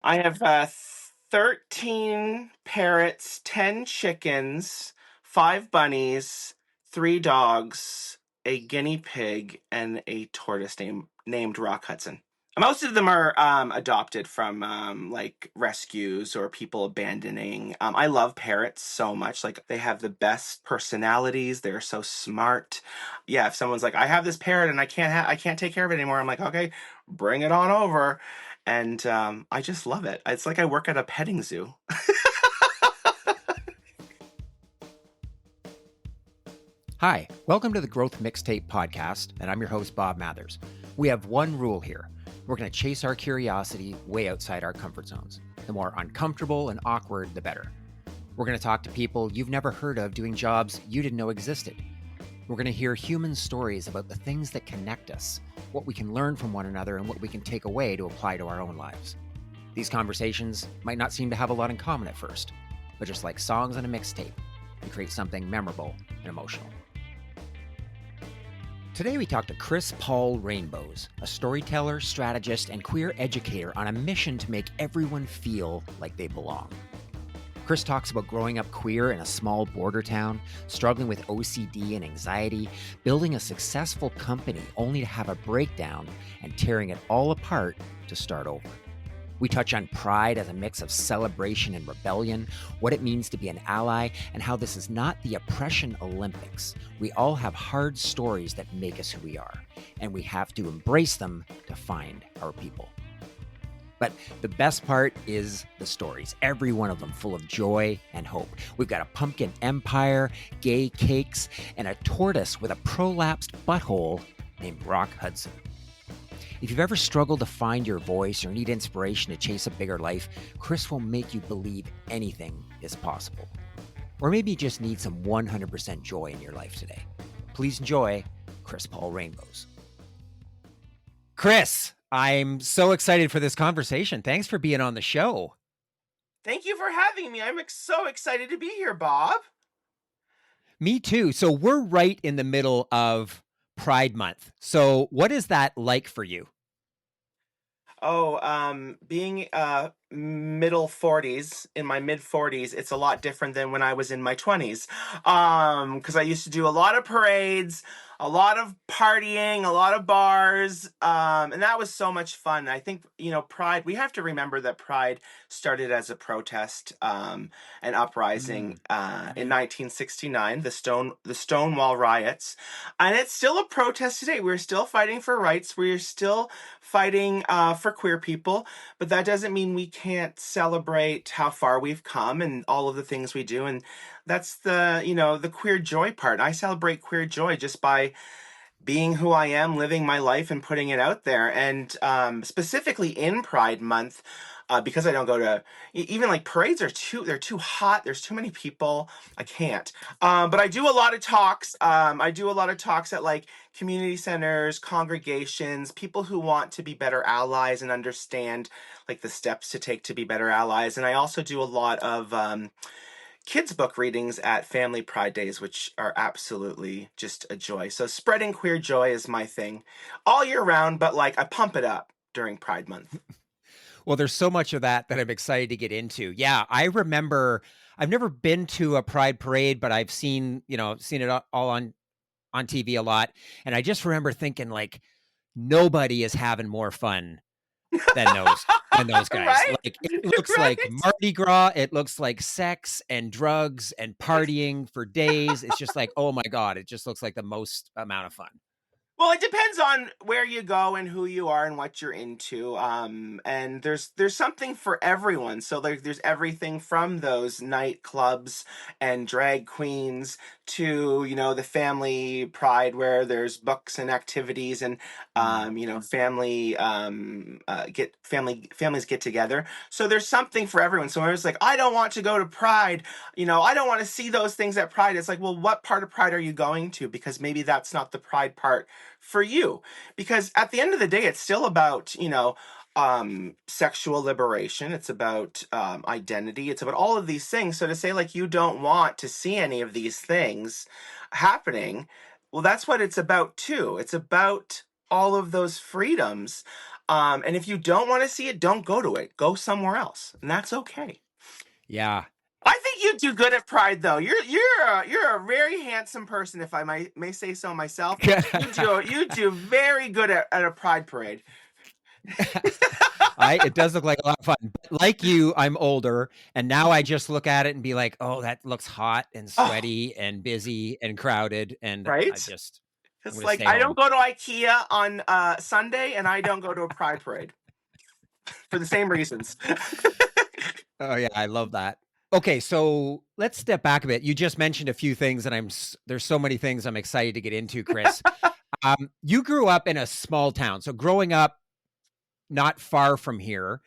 I have 13 parrots, 10 chickens, 5 bunnies, 3 dogs, a guinea pig, and a tortoise named Rock Hudson. Most of them are adopted from like rescues or people abandoning. I love parrots so much. Like they have the best personalities. They're so smart. Yeah, if someone's like, "I have this parrot and I can't take care of it anymore," I'm like, "Okay, bring it on over." And I just love it. It's like I work at a petting zoo. Hi, welcome to the Growth Mixtape podcast, and I'm your host, Bob Mathers. We have one rule here. We're going to chase our curiosity way outside our comfort zones. The more uncomfortable and awkward, the better. We're going to talk to people you've never heard of doing jobs you didn't know existed. We're going to hear human stories about the things that connect us, what we can learn from one another, and what we can take away to apply to our own lives. These conversations might not seem to have a lot in common at first, but just like songs on a mixtape, we create something memorable and emotional. Today we talk to Chris Paul Rainbows, a storyteller, strategist, and queer educator on a mission to make everyone feel like they belong. Chris talks about growing up queer in a small border town, struggling with OCD and anxiety, building a successful company only to have a breakdown, and tearing it all apart to start over. We touch on pride as a mix of celebration and rebellion, what it means to be an ally, and how this is not the oppression Olympics. We all have hard stories that make us who we are, and we have to embrace them to find our people. But the best part is the stories, every one of them full of joy and hope. We've got a pumpkin empire, gay cakes, and a tortoise with a prolapsed butthole named Rock Hudson. If you've ever struggled to find your voice or need inspiration to chase a bigger life, Chris will make you believe anything is possible. Or maybe you just need some 100% joy in your life today. Please enjoy Chris Paul Rainbows. Chris, I'm so excited for this conversation. Thanks for being on the show. Thank you for having me. I'm so excited to be here, Bob. Me too. So we're right in the middle of Pride Month. So what is that like for you? Oh, being middle 40s, in my mid 40s, it's a lot different than when I was in my 20s. Because I used to do a lot of parades, a lot of partying, a lot of bars, and that was so much fun. I think, Pride, we have to remember that Pride started as a protest, an uprising in 1969, the Stonewall riots, and it's still a protest today. We're still fighting for rights. We're still fighting for queer people, but that doesn't mean we can't celebrate how far we've come and all of the things we do. And that's the queer joy part. I celebrate queer joy just by being who I am, living my life, and putting it out there. And specifically in Pride Month, because I don't go to even like parades they're too hot. There's too many people. I can't. But I do a lot of talks. I do a lot of talks at like community centers, congregations, people who want to be better allies and understand like the steps to take to be better allies. And I also do a lot of kids book readings at family pride days, which are absolutely just a joy. So spreading queer joy is my thing all year round, but like I pump it up during Pride Month. Well, there's so much of that I'm excited to get into. Yeah, I remember I've never been to a Pride parade, but I've seen it all on TV a lot. And I just remember thinking like nobody is having more fun than those guys. Right? Like it looks Right? like Mardi Gras, it looks like sex and drugs and partying for days. It's just like, oh my God, it just looks like the most amount of fun. Well, it depends on where you go and who you are and what you're into. And there's something for everyone. So like there's everything from those nightclubs and drag queens to, the family pride where there's books and activities and family families get together. So there's something for everyone. So I was like, I don't want to go to Pride, I don't want to see those things at Pride. It's like, well, what part of Pride are you going to? Because maybe that's not the Pride part for you, because at the end of the day it's still about sexual liberation. It's about identity. It's about all of these things. So to say like you don't want to see any of these things happening, well, that's what it's about too. It's about all of those freedoms. And if you don't want to see it, don't go to it. Go somewhere else, and that's okay. Yeah. I think you do good at Pride, though. You're a very handsome person, if I may say so myself. You do very good at a Pride parade. It does look like a lot of fun. But like you, I'm older, and now I just look at it and be like, "Oh, that looks hot and Oh, sweaty and busy and crowded," and right? I'm It's gonna like stay I don't home. go to IKEA on Sunday, and I don't go to a Pride parade for the same reasons. Oh yeah, I love that. Okay, so let's step back a bit. You just mentioned a few things, and there's so many things I'm excited to get into, Chris. You grew up in a small town, so growing up not far from here,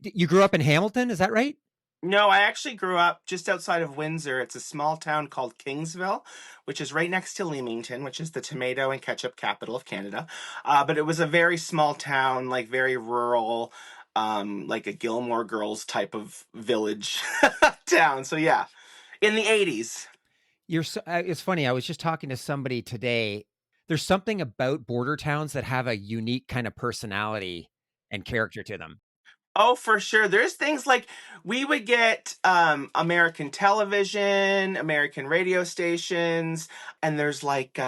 you grew up in Hamilton, is that right? No, I actually grew up just outside of Windsor. It's a small town called Kingsville, which is right next to Leamington, which is the tomato and ketchup capital of Canada. But it was a very small town, like very rural, like a Gilmore Girls type of village town. So yeah, in the 80s. It's funny. I was just talking to somebody today. There's something about border towns that have a unique kind of personality and character to them. Oh, for sure. There's things like we would get American television, American radio stations, and there's like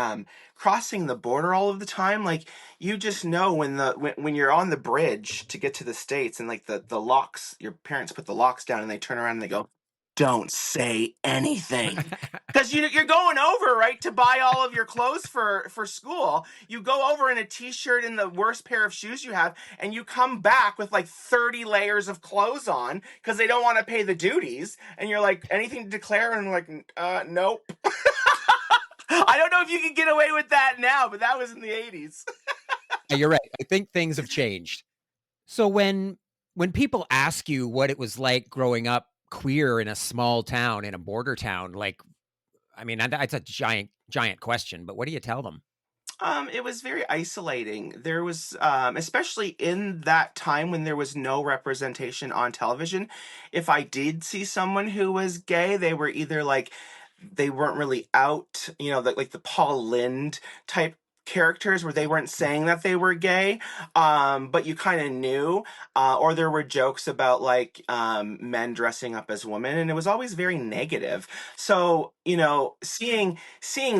crossing the border all of the time. Like you just know when you're on the bridge to get to the States and like the locks, your parents put the locks down and they turn around and they go, "Don't say anything." Because you're going over, right, to buy all of your clothes for school. You go over in a t-shirt and the worst pair of shoes you have, and you come back with like 30 layers of clothes on because they don't want to pay the duties. And you're like, anything to declare? And I'm like, nope. I don't know if you can get away with that now, but that was in the 80s. You're right. I think things have changed. So when people ask you what it was like growing up queer in a small town, in a border town, like I mean, that's a giant question, but what do you tell them? It was very isolating. There was, especially in that time when there was no representation on television, if I did see someone who was gay, they were either like, they weren't really out, like the Paul Lynde type characters where they weren't saying that they were gay, but you kind of knew, or there were jokes about like men dressing up as women, and it was always very negative. So, seeing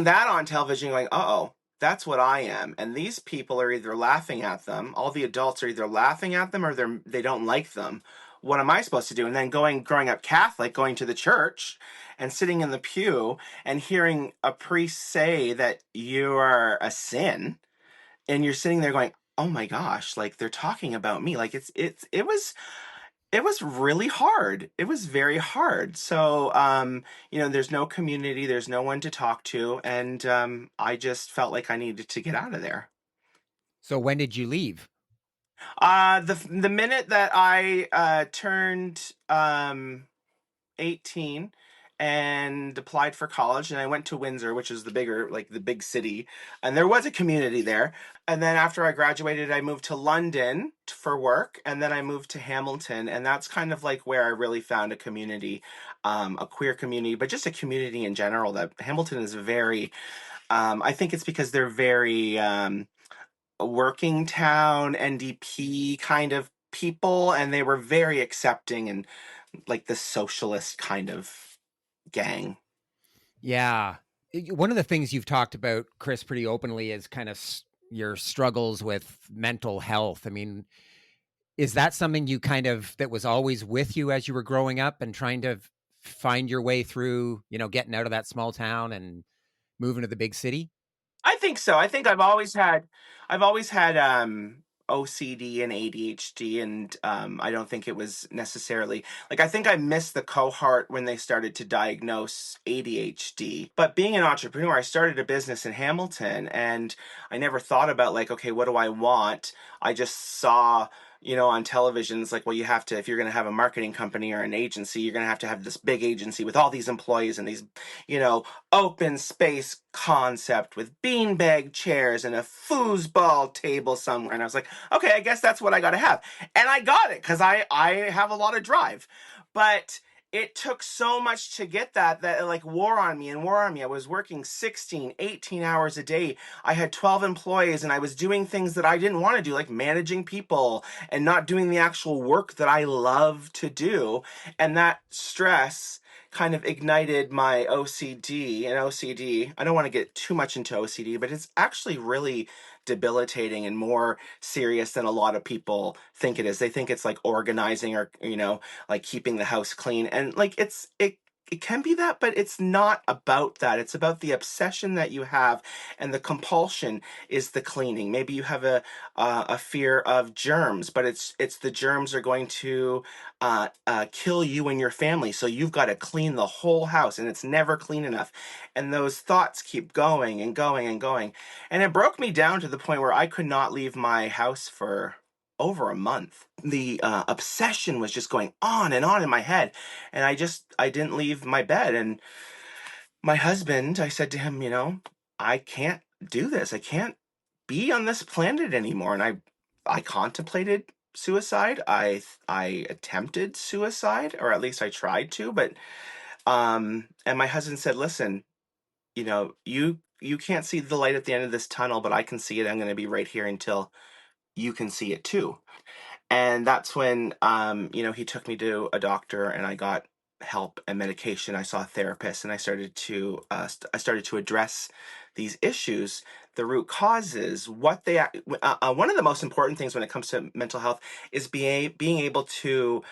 that on television, going, oh, that's what I am. And these people are either laughing at them, all the adults are either laughing at them or they don't like them. What am I supposed to do? And then growing up Catholic, going to the church and sitting in the pew and hearing a priest say that you are a sin, and you're sitting there going, "Oh my gosh, like they're talking about me." Like it was really hard. It was very hard. So, there's no community, there's no one to talk to, and I just felt like I needed to get out of there. So when did you leave? The minute that I turned 18 and applied for college, and I went to Windsor, which is the big city, and there was a community there. And then after I graduated, I moved to London for work, and then I moved to Hamilton, and that's kind of like where I really found a community, a queer community, but just a community in general. That Hamilton is very, I think it's because they're very working town NDP kind of people, and they were very accepting and like the socialist kind of gang. Yeah. One of the things you've talked about, Chris, pretty openly is kind of your struggles with mental health. I mean, is that something you kind of that was always with you as you were growing up and trying to find your way through, getting out of that small town and moving to the big city? I think so. I think I've always had OCD and ADHD, and I don't think it was necessarily like, I think I missed the cohort when they started to diagnose ADHD. But being an entrepreneur, I started a business in Hamilton, and I never thought about like, okay, what do I want? I just saw, on television, it's like, well, you have to, if you're going to have a marketing company or an agency, you're going to have this big agency with all these employees and these, open space concept with beanbag chairs and a foosball table somewhere. And I was like, okay, I guess that's what I got to have. And I got it because I have a lot of drive. But it took so much to get that it like wore on me and wore on me. I was working 16, 18 hours a day. I had 12 employees and I was doing things that I didn't want to do, like managing people and not doing the actual work that I love to do. And that stress kind of ignited my OCD. And OCD, I don't want to get too much into OCD, but it's actually really debilitating and more serious than a lot of people think it is. They think it's like organizing or, like keeping the house clean. And like it can be that, but it's not about that. It's about the obsession that you have, and the compulsion is the cleaning. Maybe you have a fear of germs, but it's the germs are going to kill you and your family. So you've got to clean the whole house, and it's never clean enough. And those thoughts keep going and going and going, and it broke me down to the point where I could not leave my house for over a month. The obsession was just going on and on in my head, and I didn't leave my bed. And my husband, I said to him, I can't do this. I can't be on this planet anymore. And I contemplated suicide. I attempted suicide, or at least I tried to. But and my husband said, "Listen, you can't see the light at the end of this tunnel, but I can see it. I'm going to be right here until you can see it too." And that's when, he took me to a doctor, and I got help and medication. I saw a therapist, and I started to address these issues, the root causes, one of the most important things when it comes to mental health is being able to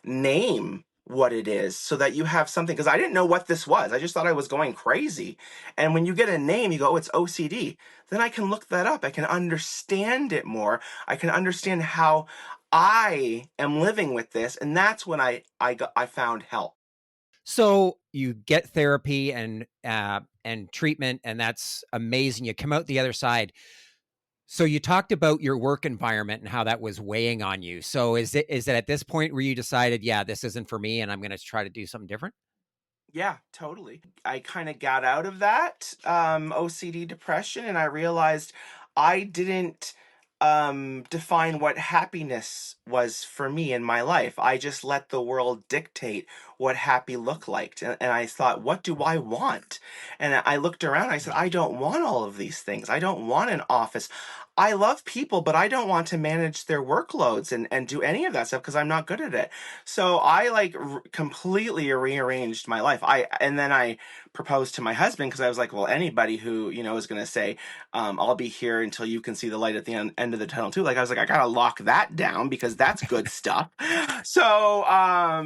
name what it is, so that you have something, because I didn't know what this was. I just thought I was going crazy. And when you get a name, you go, "Oh, it's OCD." Then I can look that up. I can understand it more. I can understand how I am living with this, and that's when I found help. So you get therapy and treatment, and that's amazing. You come out the other side. So you talked about your work environment and how that was weighing on you. So is it at this point where you decided, yeah, this isn't for me, and I'm going to try to do something different? Yeah, totally. I kind of got out of that OCD depression, and I realized I didn't define what happiness was for me in my life. I just let the world dictate what happy looked like. And I thought, what do I want? And I looked around and I said, I don't want all of these things. I don't want an office. I love people, but I don't want to manage their workloads and do any of that stuff because I'm not good at it. So I like completely rearranged my life. And then I proposed to my husband because I was like, well, anybody who is going to say, I'll be here until you can see the light at the end of the tunnel too. Like I was like, I gotta lock that down because that's good stuff. So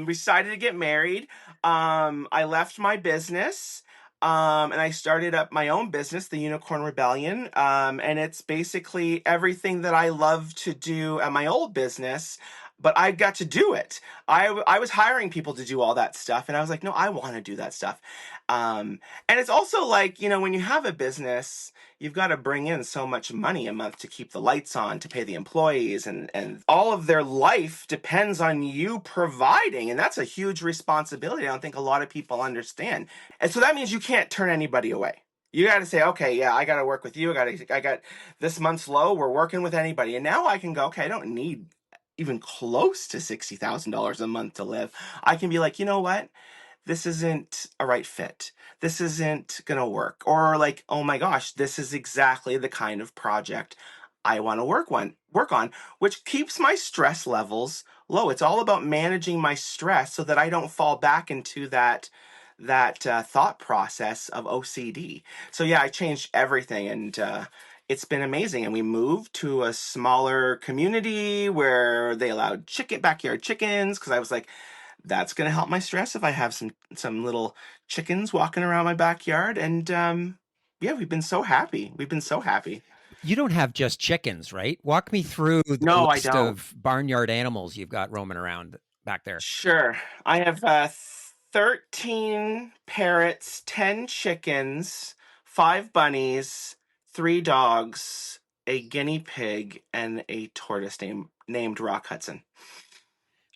we decided to get married. I left my business. And I started up my own business, the Unicorn Rebellion. And it's basically everything that I love to do at my old business, but I got to do it. I was hiring people to do all that stuff, and I was like, no, I want to do that stuff. And it's also like, when you have a business, you've got to bring in so much money a month to keep the lights on, to pay the employees, and all of their life depends on you providing. And that's a huge responsibility. I don't think a lot of people understand. And so that means you can't turn anybody away. You got to say, okay, yeah, I got to work with you. I got this month's low. We're working with anybody. And now I can go, okay, I don't need even close to $60,000 a month to live. I can be like, you know what? This isn't a right fit. This isn't gonna work. Or like, oh my gosh, this is exactly the kind of project I want to work on, which keeps my stress levels low. It's all about managing my stress so that I don't fall back into that thought process of OCD. So yeah, I changed everything, and it's been amazing. And we moved to a smaller community where they allowed backyard chickens, because I was like, that's going to help my stress if I have some little chickens walking around my backyard. And yeah, we've been so happy. We've been so happy. You don't have just chickens, right? Walk me through the No, I list don't. of barnyard animals you've got roaming around back there. Sure. I have 13 parrots, 10 chickens, 5 bunnies, 3 dogs, a guinea pig, and a tortoise named Rock Hudson.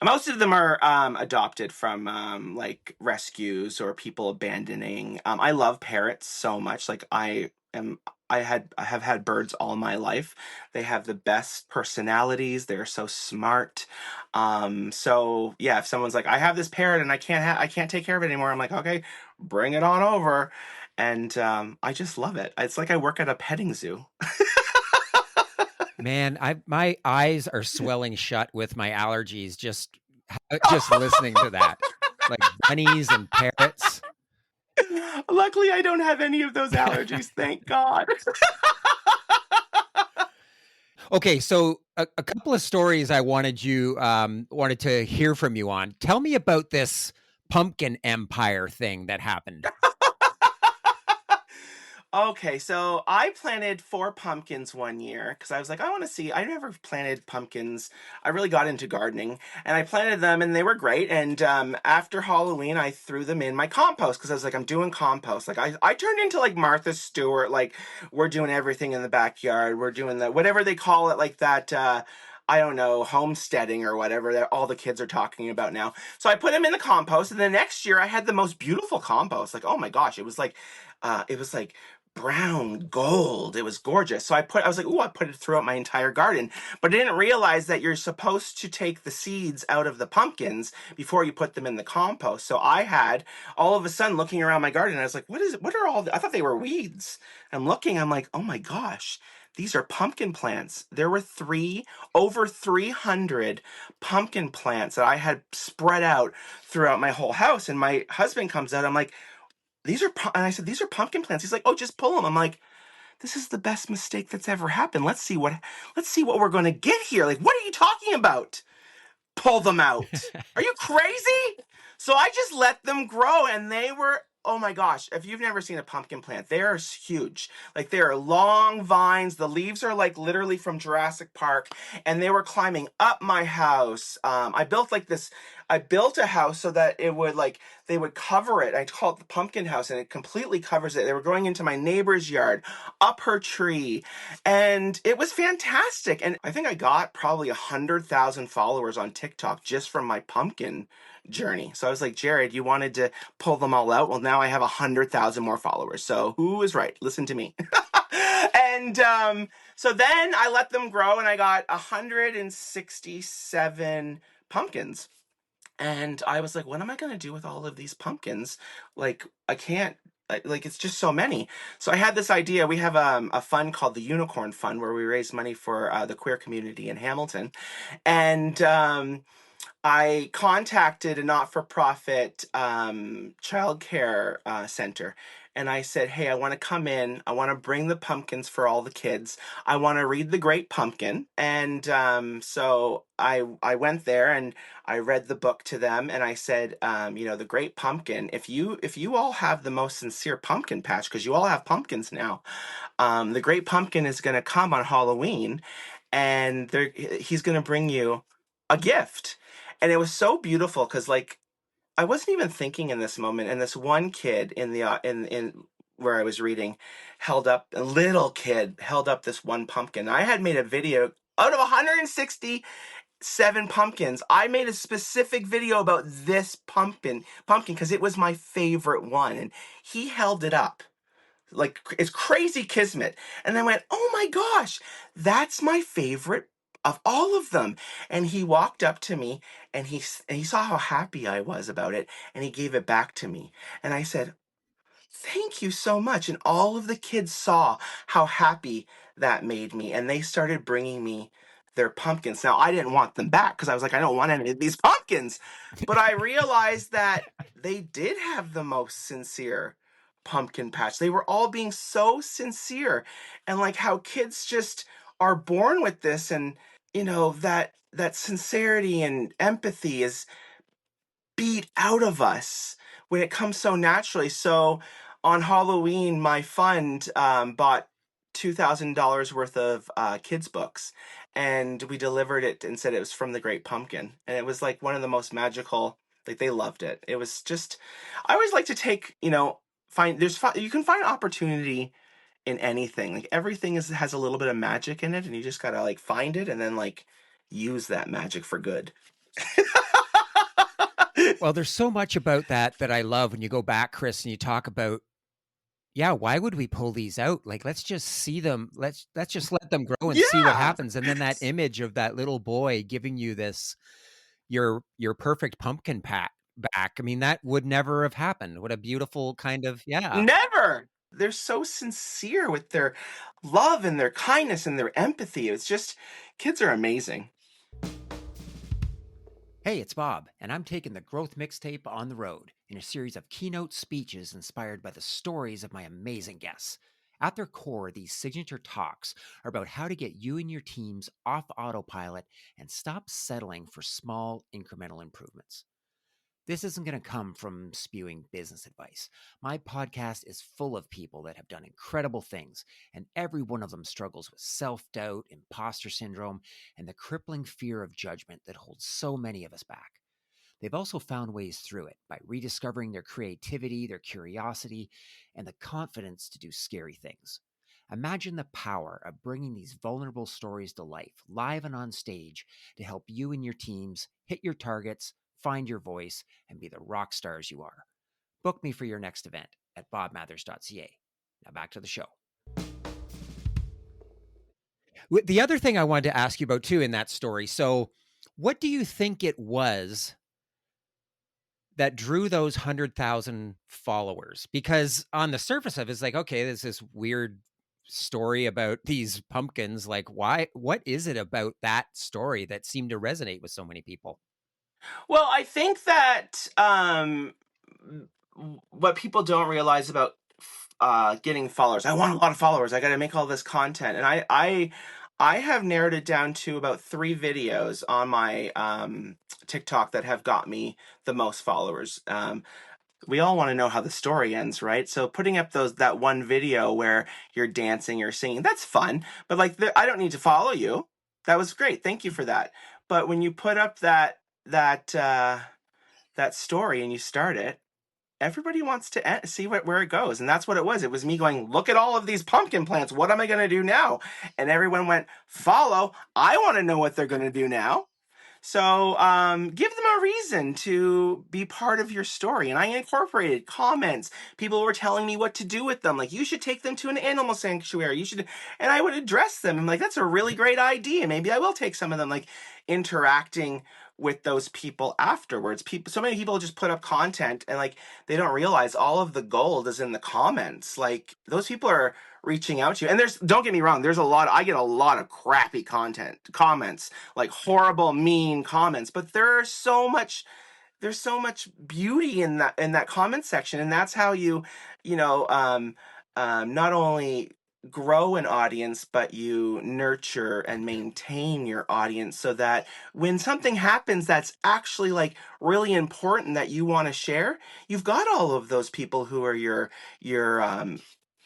Most of them are adopted from like rescues or people abandoning. I love parrots so much. Like I have had birds all my life. They have the best personalities. They're so smart. So yeah, if someone's like, I have this parrot and I can't take care of it anymore, I'm like, okay, bring it on over. And I just love it. It's like I work at a petting zoo. Man, my eyes are swelling shut with my allergies just listening to that. Like bunnies and parrots. Luckily, I don't have any of those allergies. Thank God. Okay, so a couple of stories I wanted to hear from you on. Tell me about this pumpkin empire thing that happened. Okay, so I planted 4 pumpkins one year because I was like, I want to see. I never planted pumpkins. I really got into gardening, and I planted them, and they were great. And after Halloween, I threw them in my compost because I was like, I'm doing compost. Like I turned into like Martha Stewart. Like we're doing everything in the backyard. We're doing the whatever they call it, like that. I don't know, homesteading or whatever that all the kids are talking about now. So I put them in the compost, and the next year I had the most beautiful compost. Like, oh my gosh, it was like brown gold. It was gorgeous. So I was like, oh, I put it throughout my entire garden. But I didn't realize that you're supposed to take the seeds out of the pumpkins before you put them in the compost. So I had all of a sudden looking around my garden, I was like, what is it? What are I thought they were weeds. I'm looking, I'm like, oh my gosh. These are pumpkin plants. There were over 300 pumpkin plants that I had spread out throughout my whole house. And my husband comes out. I'm like, and I said, these are pumpkin plants. He's like, oh, just pull them. I'm like, this is the best mistake that's ever happened. Let's see what we're going to get here. Like, what are you talking about? Pull them out. Are you crazy? So I just let them grow, and they were, oh my gosh, if you've never seen a pumpkin plant, they are huge. Like they are long vines. The leaves are like literally from Jurassic Park, and they were climbing up my house. I built a house so that it would like, they would cover it. I call it the pumpkin house, and it completely covers it. They were going into my neighbor's yard, up her tree, and it was fantastic. And I think I got probably 100,000 followers on TikTok just from my pumpkin journey. So I was like, Jared, you wanted to pull them all out. Well, now I have 100,000 more followers. So who is right? Listen to me. And so then I let them grow, and I got 167 pumpkins. And I was like, what am I going to do with all of these pumpkins? Like, I can't, like, it's just so many. So I had this idea. We have a fund called the Unicorn Fund where we raise money for the queer community in Hamilton. And I contacted a not-for-profit childcare center, and I said, "Hey, I want to come in. I want to bring the pumpkins for all the kids. I want to read The Great Pumpkin." And so I went there and I read the book to them, and I said, The Great Pumpkin. If you all have the most sincere pumpkin patch, because you all have pumpkins now, the Great Pumpkin is going to come on Halloween, and he's going to bring you a gift. And it was so beautiful because like I wasn't even thinking in this moment, and this one kid in the in where I was reading a little kid held up this one pumpkin. I had made a video out of 167 pumpkins. I made a specific video about this pumpkin because it was my favorite one, and he held it up like it's crazy kismet. And I went, oh my gosh, that's my favorite of all of them. And he walked up to me, and he saw how happy I was about it, and he gave it back to me. And I said, thank you so much. And all of the kids saw how happy that made me, and they started bringing me their pumpkins. Now, I didn't want them back because I was like, I don't want any of these pumpkins. But I realized that they did have the most sincere pumpkin patch. They were all being so sincere, and like how kids just are born with this, and that sincerity and empathy is beat out of us when it comes so naturally. So on Halloween, my fund bought $2,000 worth of kids' books, and we delivered it and said it was from the Great Pumpkin. And it was like one of the most magical, like they loved it. It was just, I always like to take, you can find opportunity in anything. Like everything has a little bit of magic in it, and you just gotta like find it and then like use that magic for good. Well, there's so much about that I love when you go back, Chris, and you talk about Yeah, why would we pull these out? Like, let's just see them. Let's just let them grow and see what Yeah. happens. And then that image of that little boy giving you this your perfect pumpkin pat back. I mean, that would never have happened. What a beautiful kind of yeah. Never. They're so sincere with their love and their kindness and their empathy. It's just, kids are amazing. Hey, it's Bob, and I'm taking the Growth Mixtape on the road in a series of keynote speeches inspired by the stories of my amazing guests. At their core, these signature talks are about how to get you and your teams off autopilot and stop settling for small incremental improvements. This isn't going to come from spewing business advice. My podcast is full of people that have done incredible things, and every one of them struggles with self doubt, imposter syndrome, and the crippling fear of judgment that holds so many of us back. They've also found ways through it by rediscovering their creativity, their curiosity, and the confidence to do scary things. Imagine the power of bringing these vulnerable stories to life, live and on stage, to help you and your teams hit your targets, find your voice, and be the rock stars you are. Book me for your next event at bobmathers.ca. Now back to the show. The other thing I wanted to ask you about too in that story, so what do you think it was that drew those 100,000 followers? Because on the surface of it, it's like, okay, there's this weird story about these pumpkins. Like, why? What is it about that story that seemed to resonate with so many people? Well, I think that what people don't realize about getting followers. I want a lot of followers. I got to make all this content, and I have narrowed it down to about 3 videos on my TikTok that have got me the most followers. We all want to know how the story ends, right? So putting up that one video where you're dancing or singing, that's fun. But like, I don't need to follow you. That was great. Thank you for that. But when you put up that story and you start it, everybody wants to see where it goes, and that's what it was. It was me going, look at all of these pumpkin plants. What am I going to do now? And everyone went, follow. I want to know what they're going to do now. So give them a reason to be part of your story. And I incorporated comments. People were telling me what to do with them. Like, you should take them to an animal sanctuary. You should, and I would address them. I'm like, that's a really great idea. Maybe I will take some of them. Like, interacting with those people afterwards. So many people just put up content and like they don't realize all of the gold is in the comments. Like, those people are reaching out to you. And don't get me wrong, I get a lot of crappy comments, like horrible, mean comments, but there's so much beauty in that comment section, and that's how you know not only grow an audience, but you nurture and maintain your audience, so that when something happens that's actually like really important that you want to share, you've got all of those people who are your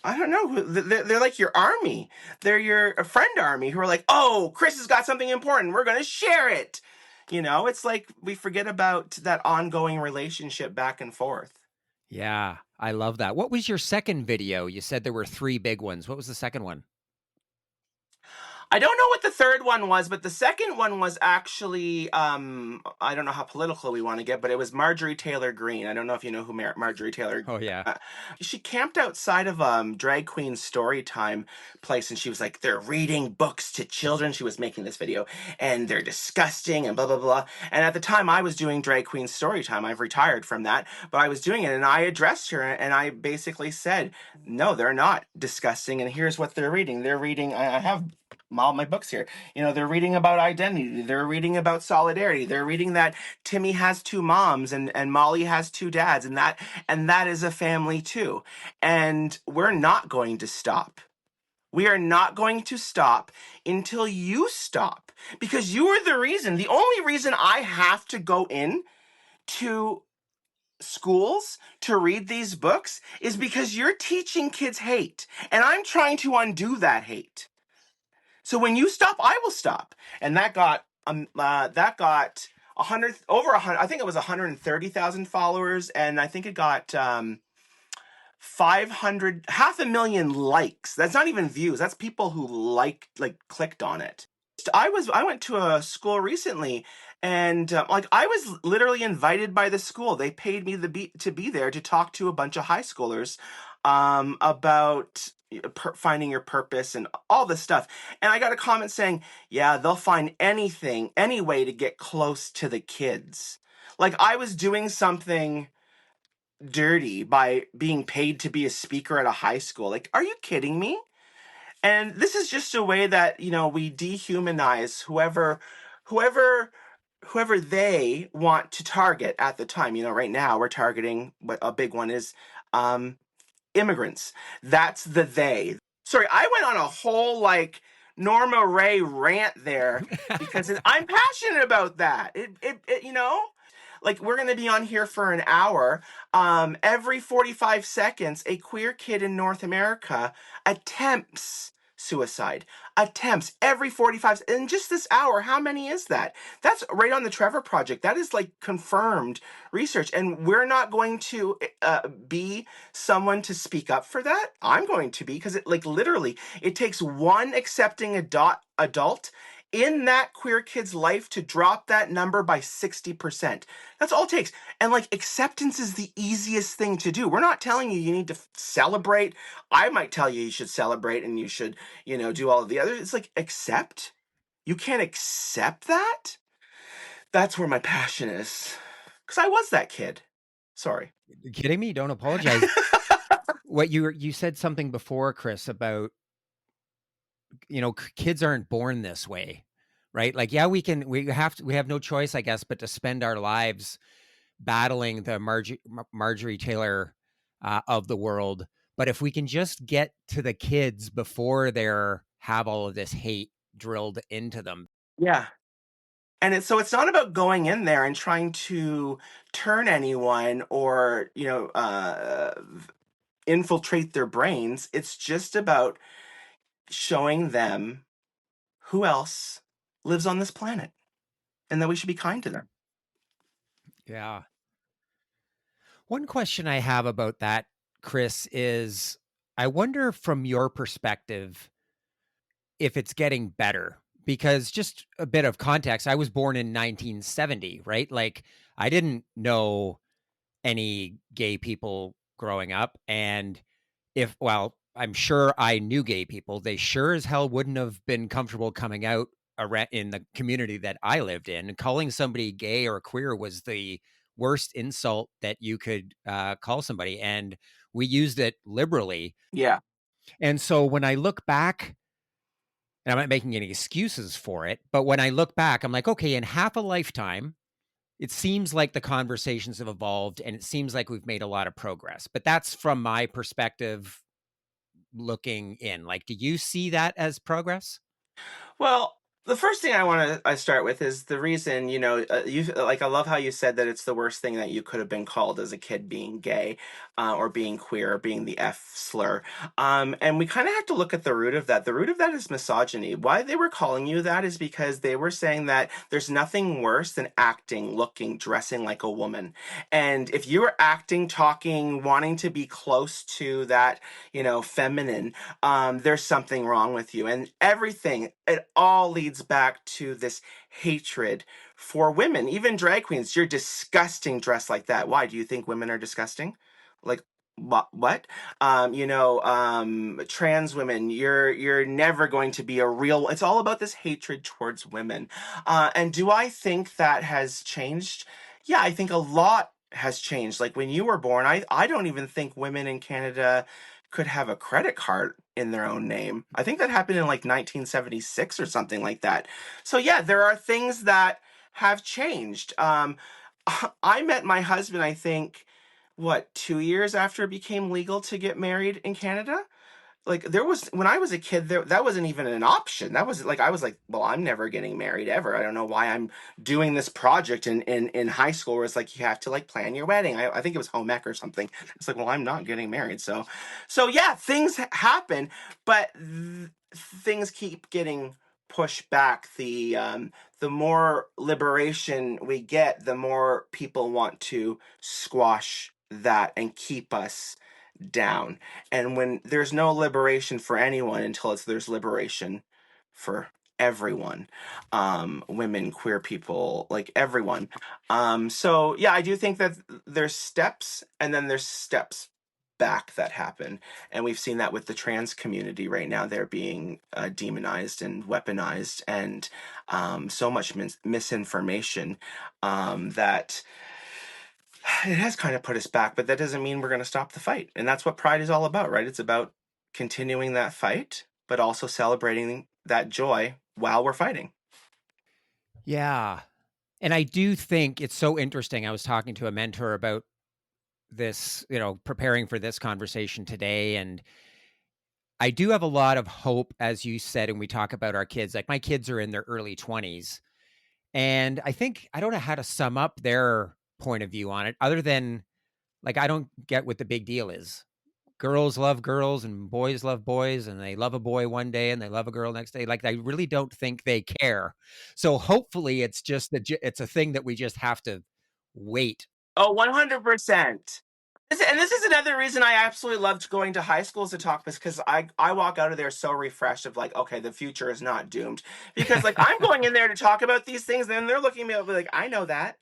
I don't know. They're like your army. They're your friend army who are like, oh, Chris has got something important. We're going to share it. It's like we forget about that ongoing relationship back and forth. Yeah, I love that. What was your second video? You said there were 3 big ones. What was the second one? I don't know what the third one was, but the second one was actually, I don't know how political we want to get, but it was Marjorie Taylor Greene. I don't know if you know who Marjorie Taylor. Oh, yeah. She camped outside of Drag Queen Storytime place, and she was like, they're reading books to children. She was making this video, and they're disgusting and blah, blah, blah. And at the time, I was doing Drag Queen Storytime. I've retired from that, but I was doing it, and I addressed her, and I basically said, no, they're not disgusting, and here's what they're reading. They're reading, I have all my books here. They're reading about identity. They're reading about solidarity. They're reading that Timmy has 2 moms and Molly has 2 dads, and that is a family too. And we're not going to stop. We are not going to stop until you stop, because you are the reason. The only reason I have to go in to schools to read these books is because you're teaching kids hate, and I'm trying to undo that hate. So when you stop, I will stop. And that got 100 over 100. I think it was 130,000 followers, and I think it got 500, 500,000 likes. That's not even views. That's people who clicked on it. I went to a school recently, and I was literally invited by the school. They paid me to be there to talk to a bunch of high schoolers about finding your purpose and all this stuff. And I got a comment saying, yeah, they'll find anything, any way to get close to the kids. Like I was doing something dirty by being paid to be a speaker at a high school. Like, are you kidding me? And this is just a way that, we dehumanize whoever whoever they want to target at the time. Right now we're targeting, what a big one is, um immigrants. That's the they. Sorry, I went on a whole like Norma Ray rant there because I'm passionate about that. Like we're going to be on here for an hour. Every 45 seconds, a queer kid in North America attempts suicide. Attempts every 45 in just this hour. How many is that? That's right on the Trevor Project. That is like confirmed research, and we're not going to be someone to speak up for that. I'm going to be, because it like literally it takes one accepting adult in that queer kid's life to drop that number by 60%. That's all it takes. And like acceptance is the easiest thing to do. We're not telling you need to celebrate. I might tell you should celebrate and you should, do all of the others. It's like accept. You can't accept that? That's where my passion is. Because I was that kid. Sorry. You kidding me? Don't apologize. What you said something before, Chris, about kids aren't born this way, right? Like, yeah, we have no choice, I guess, but to spend our lives battling the Marjorie Taylor of the world. But if we can just get to the kids before they're have all of this hate drilled into them. Yeah. And it's not about going in there and trying to turn anyone or, infiltrate their brains. It's just about showing them who else lives on this planet and that we should be kind to them. Yeah. One question I have about that, Chris, is I wonder from your perspective if it's getting better. Because just a bit of context, I was born in 1970, right? Like I didn't know any gay people growing up. And I'm sure I knew gay people. They sure as hell wouldn't have been comfortable coming out in the community that I lived in. And calling somebody gay or queer was the worst insult that you could call somebody. And we used it liberally. Yeah. And so when I look back, and I'm not making any excuses for it, but when I look back, I'm like, okay, in half a lifetime, it seems like the conversations have evolved and it seems like we've made a lot of progress. But that's from my perspective looking in. Like, do you see that as progress? Well, the first thing I start with is the reason, you like, I love how you said that it's the worst thing that you could have been called as a kid, being gay, or being queer, or being the F slur. And we kind of have to look at the root of that. The root of that is misogyny. Why they were calling you that is because they were saying that there's nothing worse than acting, looking, dressing like a woman. And if you were acting, talking, wanting to be close to that, feminine, there's something wrong with you. And it all leads back to this hatred for women, even drag queens. You're disgusting dressed like that. Why do you think women are disgusting? Like, what? Trans women, you're never going to be a real. It's all about this hatred towards women. And do I think that has changed? Yeah, I think a lot has changed. Like when you were born, I don't even think women in Canada could have a credit card in their own name. I think that happened in like 1976 or something like that. So yeah, there are things that have changed. I met my husband, I think, what, 2 years after it became legal to get married in Canada? Like there was, when I was a kid, that wasn't even an option. That was like, I was like, well, I'm never getting married ever. I don't know why I'm doing this project in high school where it's like you have to like plan your wedding. I think it was home ec or something. It's like, well, I'm not getting married. So yeah, things happen, but things keep getting pushed back. The more liberation we get, the more people want to squash that and keep us down. And when there's no liberation for anyone until there's liberation for everyone, women, queer people, like everyone. So yeah, I do think that there's steps and then there's steps. back that happen. And we've seen that with the trans community right now. They're being demonized and weaponized, and so much misinformation that it has kind of put us back, but that doesn't mean we're going to stop the fight. And that's what pride is all about, right? It's about continuing that fight, but also celebrating that joy while we're fighting. Yeah. And I do think it's so interesting. I was talking to a mentor about this, preparing for this conversation today. And I do have a lot of hope, as you said, and we talk about our kids. Like my kids are in their early 20s. And I think I don't know how to sum up their point of view on it, other than like I don't get what the big deal is. Girls love girls and boys love boys, and they love a boy one day and they love a girl next day. Like I really don't think they care. So hopefully it's just that it's a thing that we just have to wait. Oh, 100%. And this is another reason I absolutely loved going to high schools to talk, because I walk out of there so refreshed of like, okay, the future is not doomed. Because like I'm going in there to talk about these things, and they're looking at me like, I know that.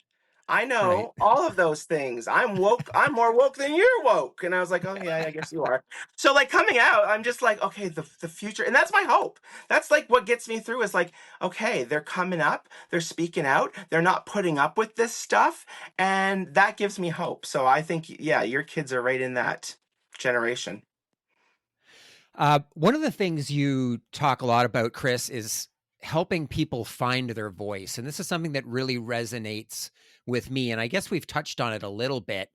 I Right. know all of those things. I'm woke. I'm more woke than you're woke. And I was like, oh yeah, I guess you are. So like coming out, I'm just like, okay, the future, and that's my hope. That's like what gets me through is like, okay, they're coming up, they're speaking out, they're not putting up with this stuff, and that gives me hope. So I think, yeah, your kids are right in that generation. One of the things you talk a lot about, Chris, is helping people find their voice. And this is something that really resonates with me. And I guess we've touched on it a little bit,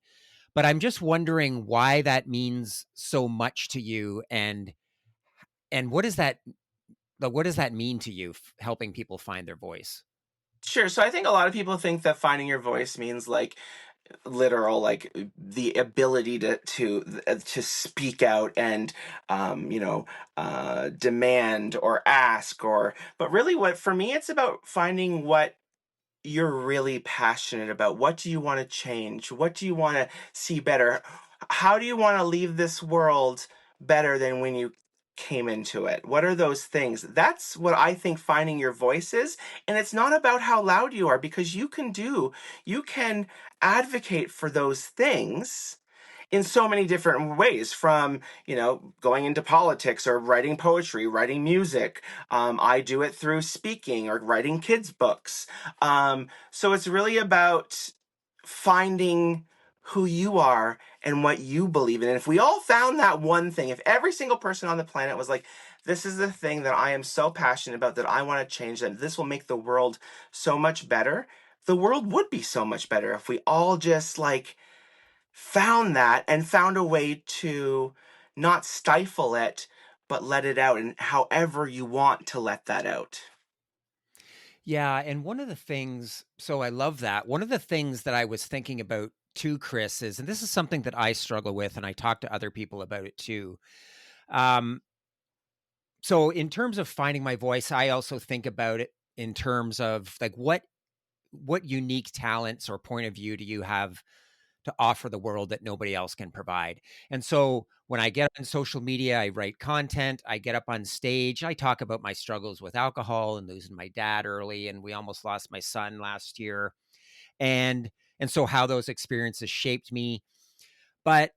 but I'm just wondering why that means so much to you, and what does that mean to you, helping people find their voice? Sure. So I think a lot of people think that finding your voice means like literal, like the ability to speak out and demand or ask, or but really what for me it's about finding what you're really passionate about. What do you want to change? What do you want to see better? How do you want to leave this world better than when you came into it? What are those things? That's what I think finding your voice is. And it's not about how loud you are, because you can advocate for those things in so many different ways, from going into politics or writing poetry, writing music. I do it through speaking or writing kids books. So it's really about finding who you are and what you believe in. And if we all found that one thing, if every single person on the planet was like, this is the thing that I am so passionate about, that I want to change, that this will make the world so much better, the world would be so much better if we all just like found that and found a way to not stifle it, but let it out, and however you want to let that out. Yeah, and one of the things, so I love that. One of the things that I was thinking about too, Chris, is, and this is something that I struggle with, and I talk to other people about it too. Um, so in terms of finding my voice, I also think about it in terms of like what unique talents or point of view do you have to offer the world that nobody else can provide? And so when I get on social media, I write content, I get up on stage, I talk about my struggles with alcohol and losing my dad early, and we almost lost my son last year. And so how those experiences shaped me. But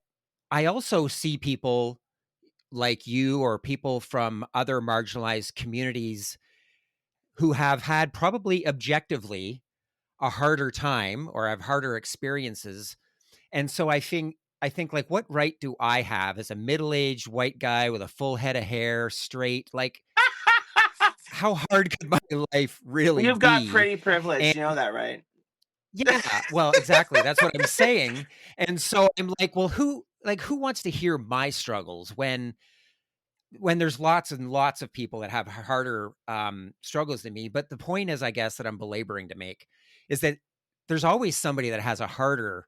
I also see people like you or people from other marginalized communities who have had probably objectively a harder time or have harder experiences. And so I think like, what right do I have as a middle-aged white guy with a full head of hair, straight, like how hard could my life really You've got be? pretty privilege, And you know that, right? yeah, well, exactly. That's what I'm saying. And so I'm like, well, who wants to hear my struggles when there's lots and lots of people that have harder struggles than me? But the point is, I guess, that I'm belaboring to make is that there's always somebody that has a harder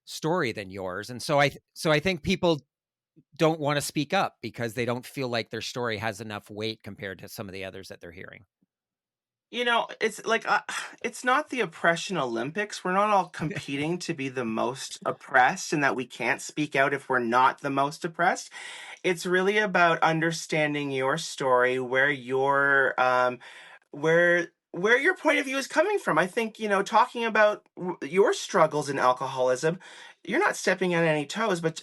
story than yours. And so I think people don't want to speak up because they don't feel like their story has enough weight compared to some of the others that they're hearing. It's like it's not the oppression Olympics. We're not all competing to be the most oppressed, and that we can't speak out if we're not the most oppressed. It's really about understanding your story, where where your point of view is coming from. I think, talking about your struggles in alcoholism, you're not stepping on any toes, but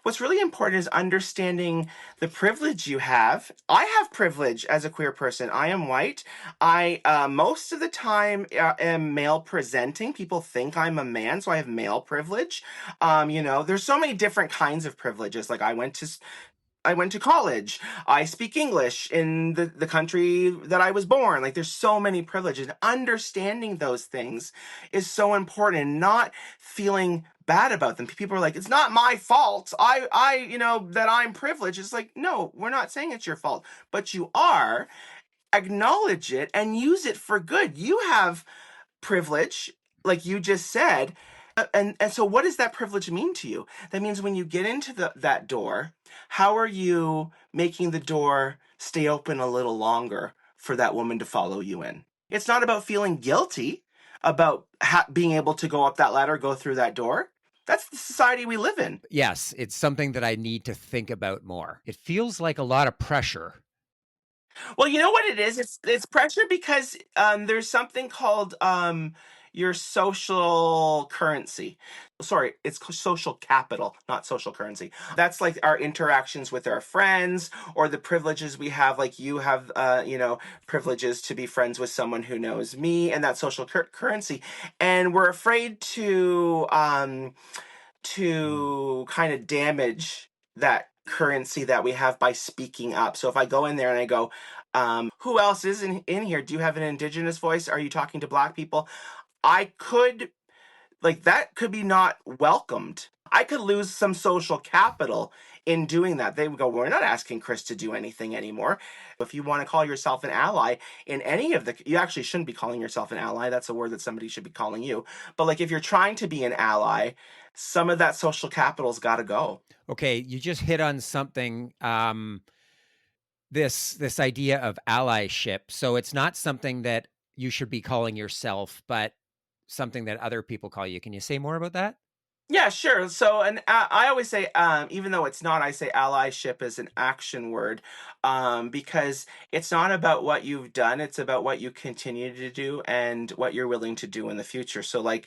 what's really important is understanding the privilege you have. I have privilege as a queer person. I am white. I, most of the time, am male presenting. People think I'm a man, so I have male privilege. There's so many different kinds of privileges. Like I went to college. I speak English in the country that I was born. Like there's so many privileges. Understanding those things is so important and not feeling bad about them. People are like, it's not my fault. That I'm privileged. It's like, no, we're not saying it's your fault, but you are. Acknowledge it and use it for good. You have privilege, like you just said. And so what does that privilege mean to you? That means when you get into that door, how are you making the door stay open a little longer for that woman to follow you in? It's not about feeling guilty about being able to go up that ladder, go through that door. That's the society we live in. Yes, it's something that I need to think about more. It feels like a lot of pressure. Well, you know what it is? It's pressure because there's something called your social currency. Sorry, it's social capital, not social currency. That's like our interactions with our friends or the privileges we have. Like you have, privileges to be friends with someone who knows me, and that social currency. And we're afraid to kind of damage that currency that we have by speaking up. So if I go in there and I go, who else is in here? Do you have an indigenous voice? Are you talking to Black people? I could, like, that could be not welcomed. I could lose some social capital in doing that. They would go, we're not asking Chris to do anything anymore. If you want to call yourself an ally in any of you actually shouldn't be calling yourself an ally. That's a word that somebody should be calling you. But like, if you're trying to be an ally, some of that social capital's got to go. Okay, you just hit on something. This idea of allyship. So it's not something that you should be calling yourself, but something that other people call you. Can you say more about that? Yeah, sure. So, and I always say, even though it's not, I say allyship is an action word, because it's not about what you've done; it's about what you continue to do and what you're willing to do in the future. So, like,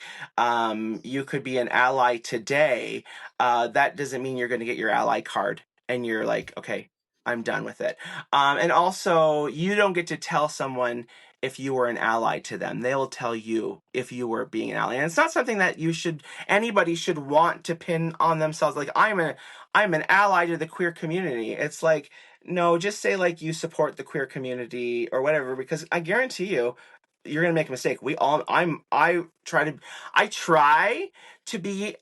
you could be an ally today. That doesn't mean you're going to get your ally card, and you're like, okay, I'm done with it. And also, you don't get to tell someone if you were an ally to them. They'll tell you if you were being an ally, and it's not something that anybody should want to pin on themselves. Like I'm an ally to the queer community. It's like, no, just say like you support the queer community or whatever, because I guarantee you you're gonna make a mistake. I try to be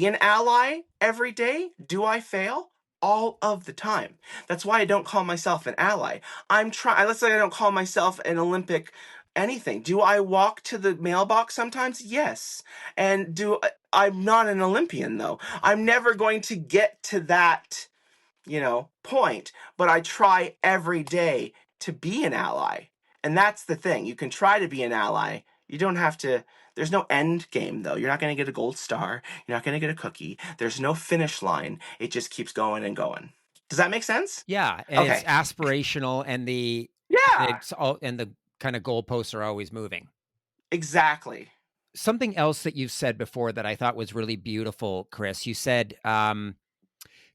an ally every day. Do I fail? All of the time. That's why I don't call myself an ally. Let's say I don't call myself an Olympic anything. Do I walk to the mailbox sometimes? Yes. And I'm not an Olympian though. I'm never going to get to that, point, but I try every day to be an ally. And that's the thing. You can try to be an ally. You don't have to. There's no end game, though. You're not going to get a gold star. You're not going to get a cookie. There's no finish line. It just keeps going and going. Does that make sense? Yeah, and it's Okay. aspirational, and Yeah, the kind of goalposts are always moving. exactly. Something else that you've said before that I thought was really beautiful, Chris. You said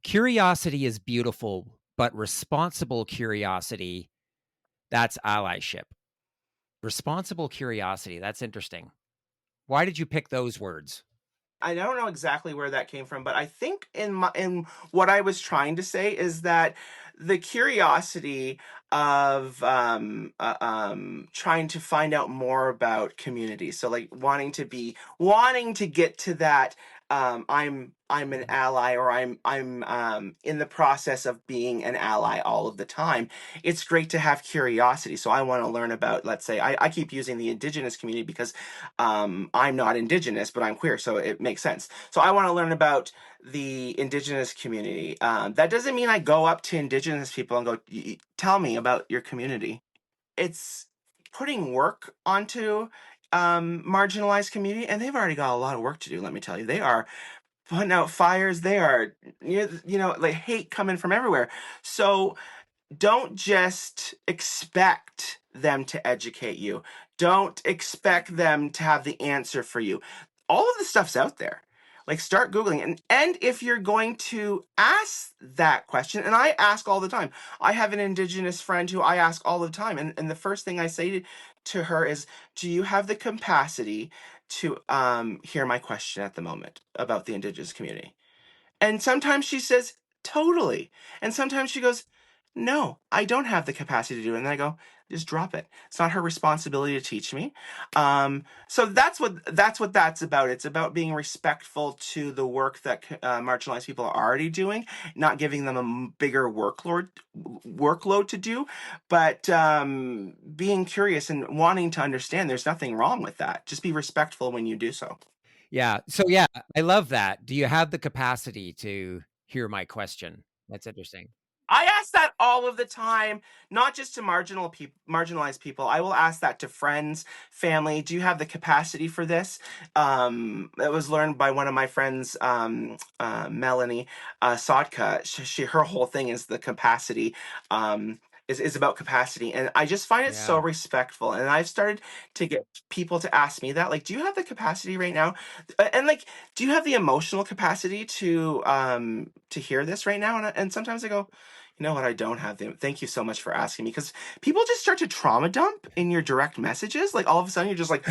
curiosity is beautiful, but responsible curiosity, that's allyship. Responsible curiosity, that's interesting. Why did you pick those words? I don't know exactly where that came from, but I think in what I was trying to say is that the curiosity of trying to find out more about community. So like wanting to get to that, I'm an ally, or I'm in the process of being an ally all of the time. It's great to have curiosity. So I want to learn about, let's say, I keep using the Indigenous community because I'm not Indigenous, but I'm queer, so it makes sense. So I want to learn about the Indigenous community. That doesn't mean I go up to Indigenous people and go, tell me about your community. It's putting work onto marginalized community, and they've already got a lot of work to do, let me tell you. They are putting out fires. They are, like hate coming from everywhere. So don't just expect them to educate you. Don't expect them to have the answer for you. All of the stuff's out there. Like start Googling. And if you're going to ask that question, and I ask all the time, I have an Indigenous friend who I ask all the time. And the first thing I say to her is, do you have the capacity to hear my question at the moment about the Indigenous community? And sometimes she says, totally. And sometimes she goes, no, I don't have the capacity to do it. And I go, just drop it. It's not her responsibility to teach me. So that's about. It's about being respectful to the work that marginalized people are already doing, not giving them a bigger workload to do, but being curious and wanting to understand. There's nothing wrong with that. Just be respectful when you do so. Yeah. So yeah, I love that. Do you have the capacity to hear my question? That's interesting. I ask that all of the time, not just to marginalized people. I will ask that to friends, family. Do you have the capacity for this? It was learned by one of my friends, Melanie Sodka. Her whole thing is the capacity. Is about capacity, and I just find it so Yeah. respectful. And I've started to get people to ask me that, like, do you have the capacity right now? And like, do you have the emotional capacity to hear this right now? And sometimes I go, you know what? I don't have them. Thank you so much for asking me, because people just start to trauma dump in your direct messages. Like all of a sudden you're just like,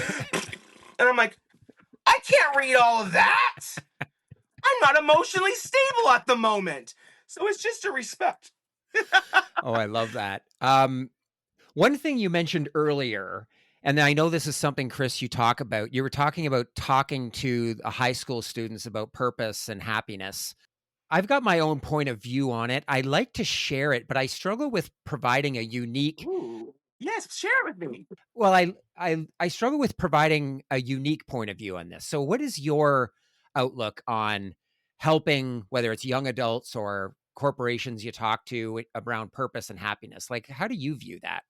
and I'm like, I can't read all of that. I'm not emotionally stable at the moment. So it's just a respect. Oh, I love that. One thing you mentioned earlier, and I know this is something, Chris, you talk about, you were talking about talking to the high school students about purpose and happiness. I've got my own point of view on it. I like to share it, but I struggle with providing a unique, Ooh, yes, share it with me. well, I struggle with providing a unique point of view on this. So what is your outlook on helping, whether it's young adults or corporations you talk to around purpose and happiness? Like, how do you view that?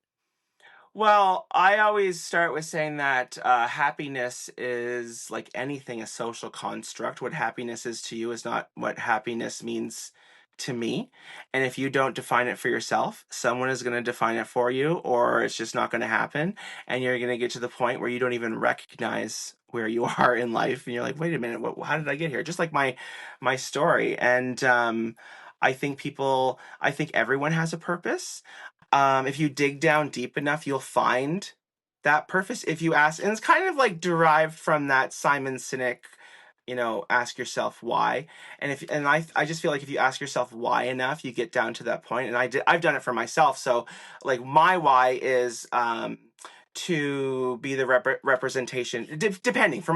Well, I always start with saying that happiness is like anything, a social construct. What happiness is to you is not what happiness means to me. And if you don't define it for yourself, someone is going to define it for you, or it's just not going to happen. And you're going to get to the point where you don't even recognize where you are in life. And you're like, wait a minute, how did I get here? Just like my story. And I think everyone has a purpose. If you dig down deep enough, you'll find that purpose. If you ask, and it's kind of like derived from that Simon Sinek, ask yourself why. And I just feel like if you ask yourself why enough, you get down to that point. And I've done it for myself. So like my why is to be the representation, depending for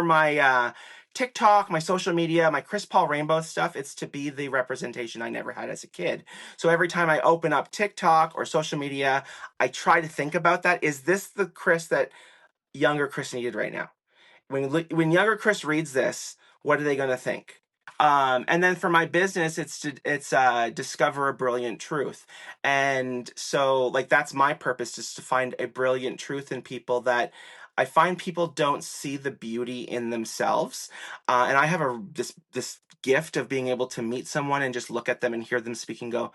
my TikTok, my social media, my Chris Paul Rainbow stuff. It's to be the representation I never had as a kid. So every time I open up TikTok or social media, I try to think about that. Is this the Chris that younger Chris needed right now? When younger Chris reads this, what are they going to think? And then for my business, it's discover a brilliant truth, and so like that's my purpose, is to find a brilliant truth in people that I find people don't see the beauty in themselves, and I have this gift of being able to meet someone and just look at them and hear them speak and go,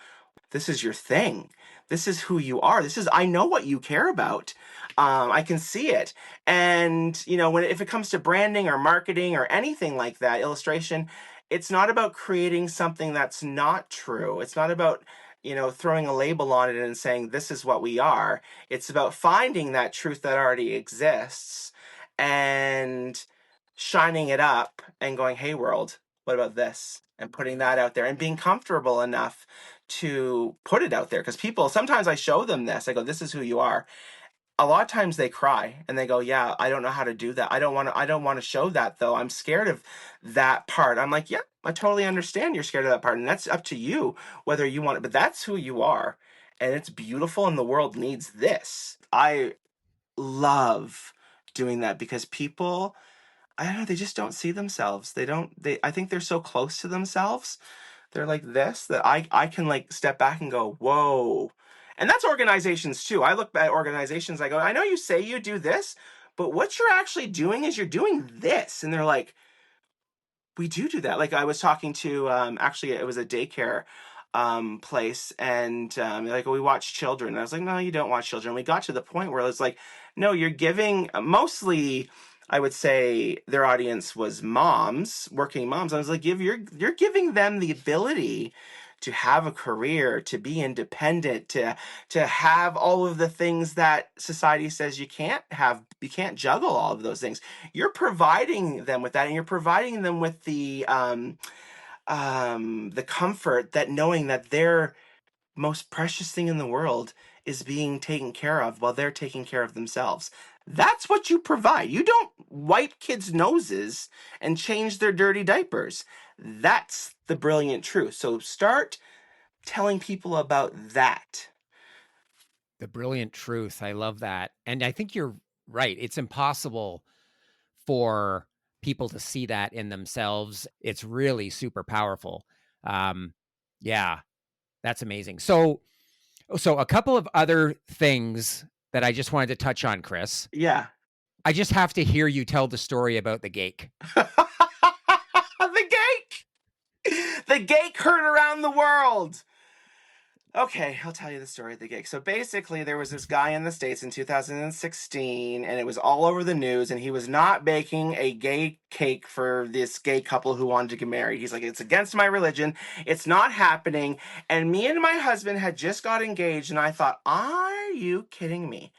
this is your thing. This is who you are. I know what you care about. I can see it. And, if it comes to branding or marketing or anything like that, illustration, it's not about creating something that's not true. It's not about, throwing a label on it and saying, this is what we are. It's about finding that truth that already exists and shining it up and going, hey, world, what about this? And putting that out there and being comfortable enough to put it out there. Because people, sometimes I show them this, I go, this is who you are. A lot of times they cry and they go, yeah, I don't know how to do that. I don't want to show that though. I'm scared of that part. I'm like, yeah, I totally understand you're scared of that part. And that's up to you whether you want it, but that's who you are. And it's beautiful and the world needs this. I love doing that because people, I don't know, they just don't see themselves. I think they're so close to themselves. They're like this, that I can like step back and go, whoa. And that's organizations too. I look at organizations, I go, I know you say you do this, but what you're actually doing is you're doing this. And they're like, we do that. Like I was talking to, actually, it was a daycare. place, and like, we watch children. And I was like, no, you don't watch children. We got to the point where it's like, no, you're giving mostly. I would say their audience was moms, working moms. I was like, you're giving them the ability to have a career, to be independent, to have all of the things that society says you can't have. You can't juggle all of those things. You're providing them with that, and you're providing them with the comfort that knowing that their most precious thing in the world is being taken care of while they're taking care of themselves. That's what you provide. You don't wipe kids' noses and change their dirty diapers. That's the brilliant truth. So start telling people about that. The brilliant truth. I love that. And I think you're right. It's impossible for people to see that in themselves. It's really super powerful. Yeah, that's amazing. So a couple of other things that I just wanted to touch on, Chris. Yeah. I just have to hear you tell the story about the geek. The geek! The geek heard around the world. Okay, I'll tell you the story of the gig. So basically, there was this guy in the States in 2016, and it was all over the news, and he was not baking a gay cake for this gay couple who wanted to get married. He's like, it's against my religion. It's not happening. And me and my husband had just got engaged, and I thought, are you kidding me?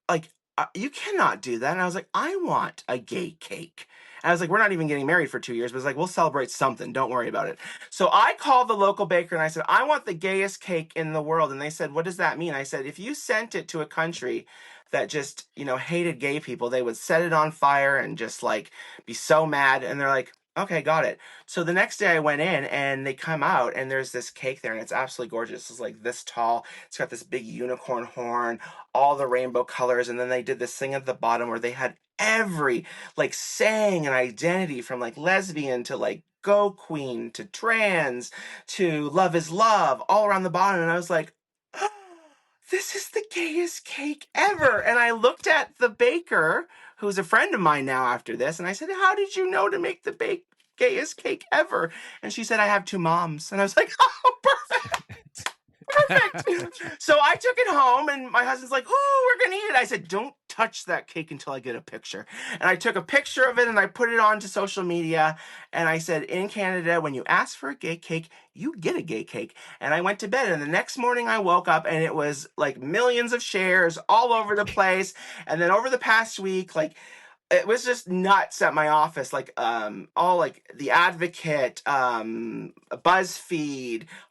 Like, you cannot do that. And I was like, I want a gay cake. And I was like, we're not even getting married for 2 years, but it's like, we'll celebrate something. Don't worry about it. So I called the local baker and I said, I want the gayest cake in the world. And they said, what does that mean? I said, if you sent it to a country that just, hated gay people, they would set it on fire and just like be so mad. And they're like, okay, got it. So the next day I went in and they come out and there's this cake there and it's absolutely gorgeous. It's like this tall. It's got this big unicorn horn, all the rainbow colors. And then they did this thing at the bottom where they had every like saying and identity from like lesbian to like go queen to trans to love is love all around the bottom. And I was like, oh, this is the gayest cake ever. And I looked at the baker, who's a friend of mine now after this, and I said, how did you know to make the gayest cake ever? And she said, I have two moms. And I was like, oh, perfect. Perfect. So I took it home and my husband's like, oh, we're going to eat it. I said, don't touch that cake until I get a picture. And I took a picture of it and I put it onto social media. And I said, in Canada, when you ask for a gay cake, you get a gay cake. And I went to bed. And the next morning I woke up and it was like millions of shares all over the place. And then over the past week, like, it was just nuts at my office, like all like The Advocate, BuzzFeed,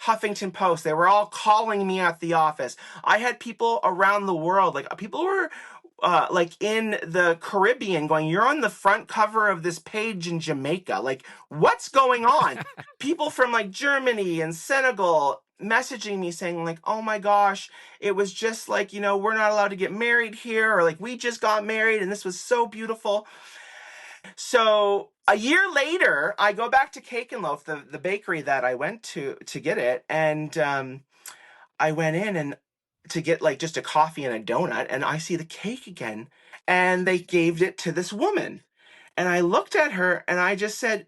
Huffington Post. They were all calling me at the office. I had people around the world, like people were like in the Caribbean going, you're on the front cover of this page in Jamaica. Like, what's going on? People from like Germany and Senegal messaging me saying like, oh my gosh, it was just like, we're not allowed to get married here, or like, we just got married and this was so beautiful. So a year later, I go back to Cake and Loaf, the bakery that I went to get it. And I went in and to get like just a coffee and a donut, and I see the cake again. And they gave it to this woman. And I looked at her and I just said,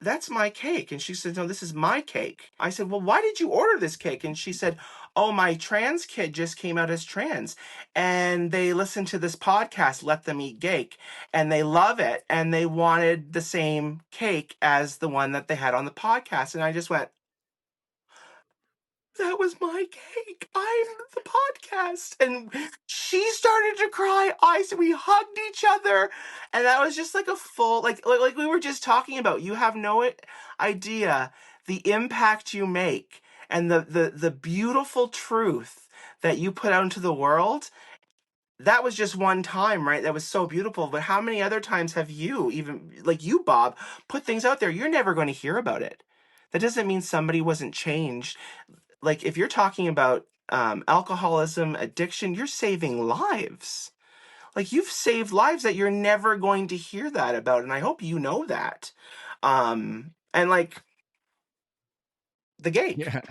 that's my cake. And she said, no, this is my cake. I said, well, why did you order this cake? And she said, oh, my trans kid just came out as trans and they listened to this podcast, Let Them Eat Cake, and they love it. And they wanted the same cake as the one that they had on the podcast. And I just went, that was my cake. I'm the podcast. And she started to cry. We hugged each other. And that was just like a full, like we were just talking about. You have no idea the impact you make and the beautiful truth that you put out into the world. That was just one time, right? That was so beautiful. But how many other times have you, even like you, Bob, put things out there? You're never going to hear about it. That doesn't mean somebody wasn't changed. Like, if you're talking about alcoholism, addiction, you're saving lives. Like, you've saved lives that you're never going to hear that about. And I hope you know that. And like, the geek. Yeah.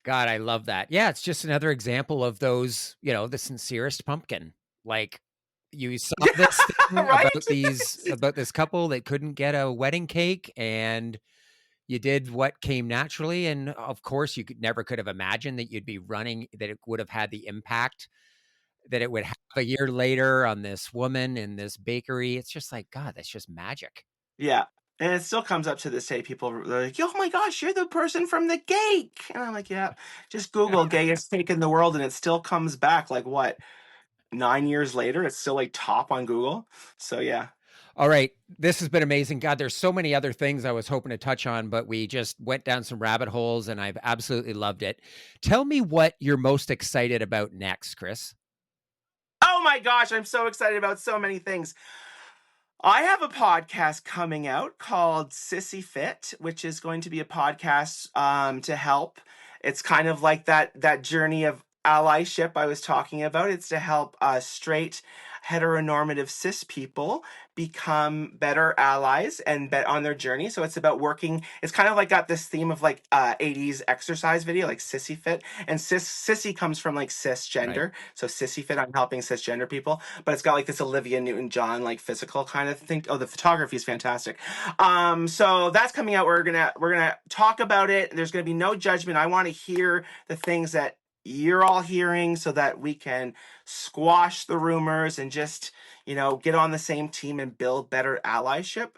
God, I love that. Yeah, it's just another example of those, the sincerest pumpkin. Like, you saw this thing Right? about this couple that couldn't get a wedding cake, and You did what came naturally, and of course, you could have imagined that you'd be running, that it would have had the impact that it would have a year later on this woman in this bakery. It's just like, God, that's just magic. Yeah. And it still comes up to this day. People are like, "Oh my gosh, you're the person from the Geek," and I'm like, "Yeah." Just Google "gayest cake in the world," and it still comes back. Like what? 9 years later, it's still like top on Google. So yeah. All right. This has been amazing. God, there's so many other things I was hoping to touch on, but we just went down some rabbit holes and I've absolutely loved it. Tell me what you're most excited about next, Chris. Oh my gosh, I'm so excited about so many things. I have a podcast coming out called Sissy Fit, which is going to be a podcast to help. It's kind of like that journey of allyship I was talking about. It's to help straight heteronormative cis people become better allies and bet on their journey. So it's about working. It's kind of like got this theme of like 80s exercise video, like Sissy Fit, and sissy comes from like Right. cisgender. So Sissy Fit, I'm helping cisgender people, but it's got like this Olivia Newton-John like physical kind of thing. Oh, the photography is fantastic. So that's coming out. We're gonna talk about it. There's gonna be no judgment. I want to hear the things that you're all hearing so that we can squash the rumors and just get on the same team and build better allyship.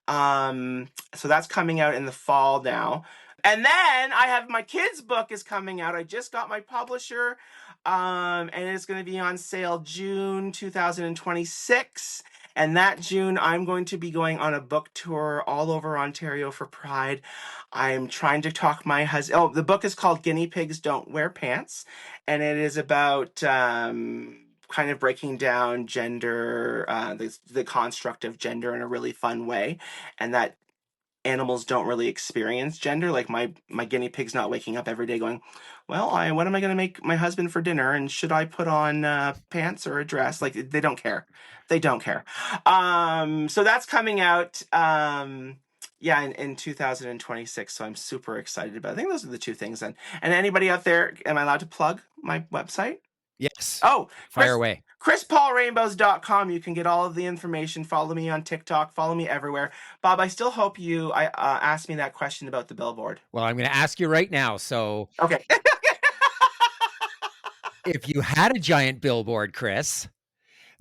So that's coming out in the fall now. And then I have my kids' book is coming out. I just got my publisher, and it's going to be on sale June 2026. And that June, I'm going to be going on a book tour all over Ontario for Pride. I'm trying to talk my husband. Oh, the book is called Guinea Pigs Don't Wear Pants, and it is about kind of breaking down gender, the construct of gender in a really fun way, and that animals don't really experience gender. Like my guinea pig's not waking up every day going, "Well, what am I going to make my husband for dinner? And should I put on pants or a dress?" Like they don't care. They don't care. So that's coming out. Yeah, in 2026. So I'm super excited about it. I think those are the two things. And anybody out there, am I allowed to plug my website? Yes. Oh, Fire away. ChrisPaulRainbows.com. You can get all of the information. Follow me on TikTok. Follow me everywhere. Bob, I still hope you asked me that question about the billboard. Well, I'm going to ask you right now. So, Okay. if you had a giant billboard, Chris,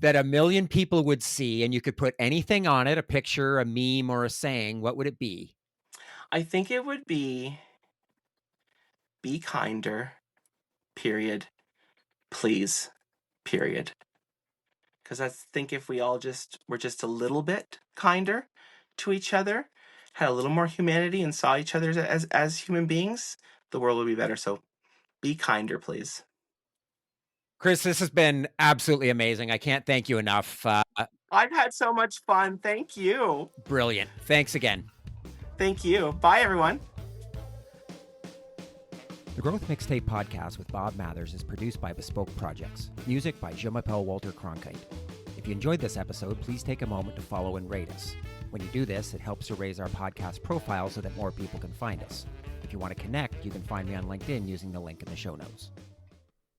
that 1 million people would see and you could put anything on it, a picture, a meme, or a saying, what would it be? I think it would be kinder, period. Please, period. Because I think if we all were just a little bit kinder to each other, had a little more humanity, and saw each other as human beings, the world would be better. So be kinder, please. Chris, this has been absolutely amazing. I can't thank you enough. I've had so much fun. Thank you. Brilliant. Thanks again. Thank you. Bye, everyone. The Growth Mixtape podcast with Bob Mathers is produced by Bespoke Projects. Music by Jean-Michel Walter Cronkite. If you enjoyed this episode, please take a moment to follow and rate us. When you do this, it helps to raise our podcast profile so that more people can find us. If you want to connect, you can find me on LinkedIn using the link in the show notes.